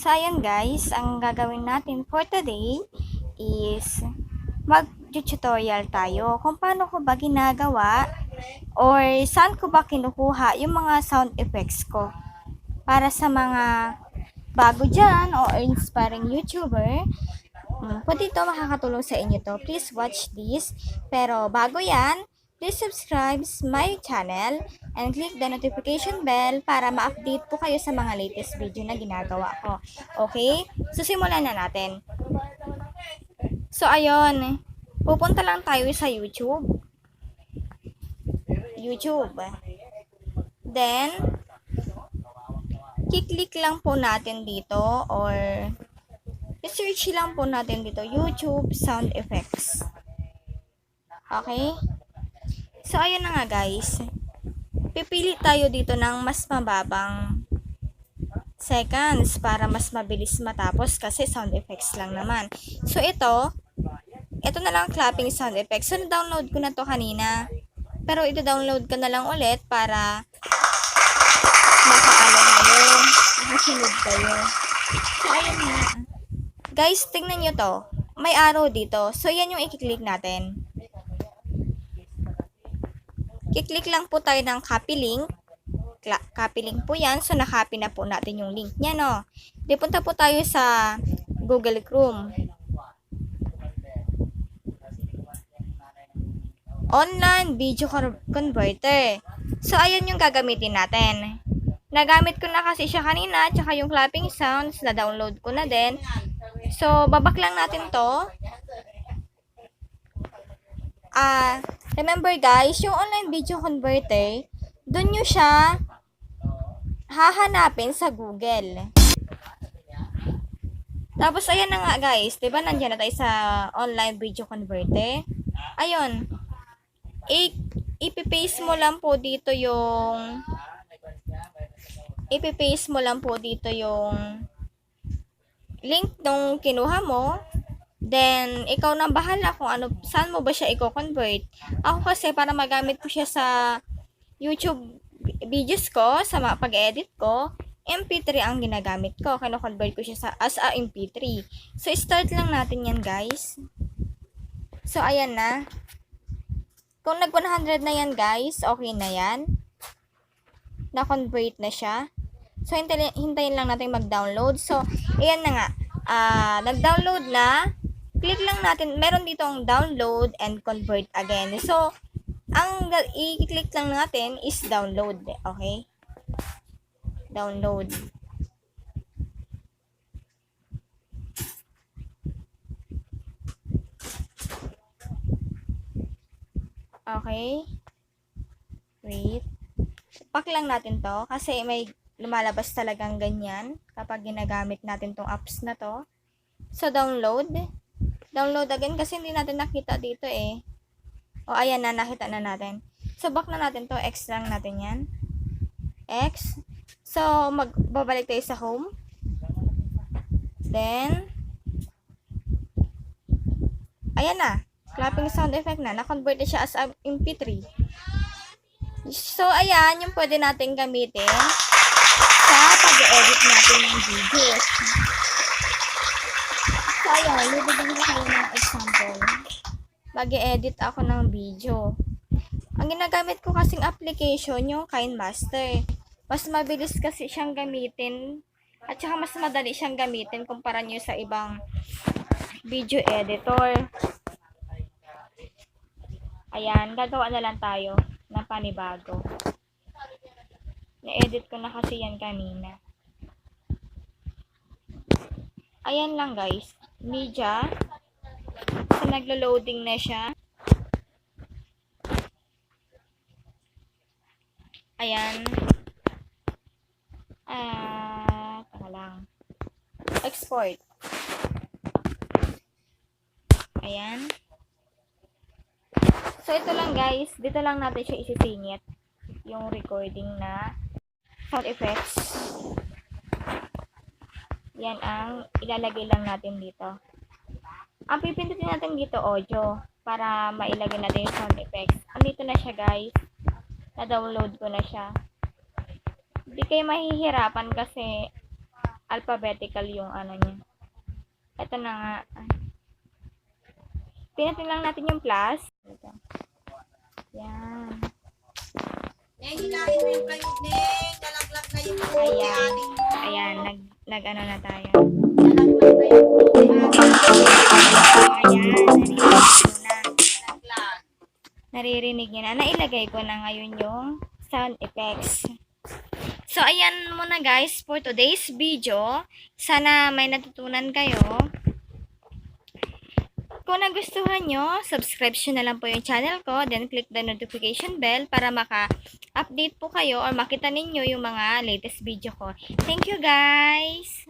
So, ayan guys, ang gagawin natin for today is mag-tutorial tayo kung paano ko ba ginagawa or saan ko ba kinukuha yung mga sound effects ko. Para sa mga bago dyan o inspiring YouTuber, pwede ito makakatulong sa inyo to. Please watch this. Pero bago yan, please subscribe my channel and click the notification bell para ma-update po kayo sa mga latest video na ginagawa ko. Okay? So, simulan na natin. So, ayun. Pupunta lang tayo sa YouTube. Then, kiklik lang po natin dito or search lang po natin dito, YouTube sound effects. Okay? So, ayun na nga guys. Pipili tayo dito ng mas mababang seconds para mas mabilis matapos kasi sound effects lang naman. So, ito na lang clapping sound effects. So, na-download ko na to kanina. Pero ito-download ko na lang ulit para makaano kayo, makasunod kayo. So, ayun nga. Guys, tingnan nyo to. May arrow dito. So, yan yung i-click natin. Kiklik lang po tayo ng copy link. Copy link po yan. So, na-copy na po natin yung link niya, no? Di punta po tayo sa Google Chrome. Online Video Converter. So, ayan yung gagamitin natin. Nagamit ko na kasi siya kanina, tsaka yung clapping sounds, na-download ko na din. So, babak lang natin to. Remember guys, yung online video converter, dun nyo siya hahanapin sa Google. Tapos, ayan na nga guys, diba nandiyan na tayo sa online video converter. Ayun, ipipaste mo lang po dito yung link nung kinuha mo. Then, ikaw na bahala kung saan mo ba siya i-convert. Ako kasi, para magamit ko siya sa YouTube videos ko, sa pag-edit ko, MP3 ang ginagamit ko. Kino-convert ko siya as a MP3. So, start lang natin yan, guys. So, ayan na. Kung nag-100 na yan, guys, okay na yan. Na-convert na siya. So, hintayin lang natin mag-download. So, ayan na nga. Nag-download na. Click lang natin, meron dito ang download and convert again. So, ang i-click lang natin is download. Okay? Download. Okay? Wait. Pack lang natin to kasi may lumalabas talagang ganyan kapag ginagamit natin tong apps na to. So, download. Download again kasi hindi natin nakita dito eh. O, ayan na, nakita na natin. So, back na natin to. X lang natin yan. X. So, babalik tayo sa home. Then, ayan na. Clapping sound effect na. Na-convert na siya as MP3. So, ayan yung pwede natin gamitin sa pag-edit natin ng videos. So, ayan, bibigyan ko kayo ng example. Mag-edit ako ng video. Ang ginagamit ko kasing application, yung KineMaster. Mas mabilis kasi siyang gamitin at saka mas madali siyang gamitin kumpara nyo sa ibang video editor. Ayan, gagawa na lang tayo ng panibago. Na-edit ko na kasi yan kanina. Ayan lang guys. Media. So, naglo-loading na siya. Ayan. Taka lang. Export. Ayan. So, ito lang guys. Dito lang natin siya isisingit. Yung recording na sound effects. Yan ang ilalagay lang natin dito. Ang pipindutin natin dito, audio, para mailagay natin yung sound effects. Andito na siya, guys. Na-download ko na siya. Hindi kayo mahihirapan kasi alphabetical yung ano niya. Ito na nga. Pinatin lang natin yung plus. Ito. Yan. Hilahin mo yung kayo, Neng. Nalaglag na yung buhok ni Ayan. ating mo. Ayan, nag-ano na tayo. Nalaglag na yung buhok ni ating mo. Ayan, Nalaglag. naririnig nyo na. Nailagay ko na ngayon yung sound effects. So, ayan muna guys for today's video. Sana may natutunan kayo. Kung nagustuhan nyo, subscribe na lang po yung channel ko. Then, click the notification bell para maka-update po kayo or makita ninyo yung mga latest video ko. Thank you guys!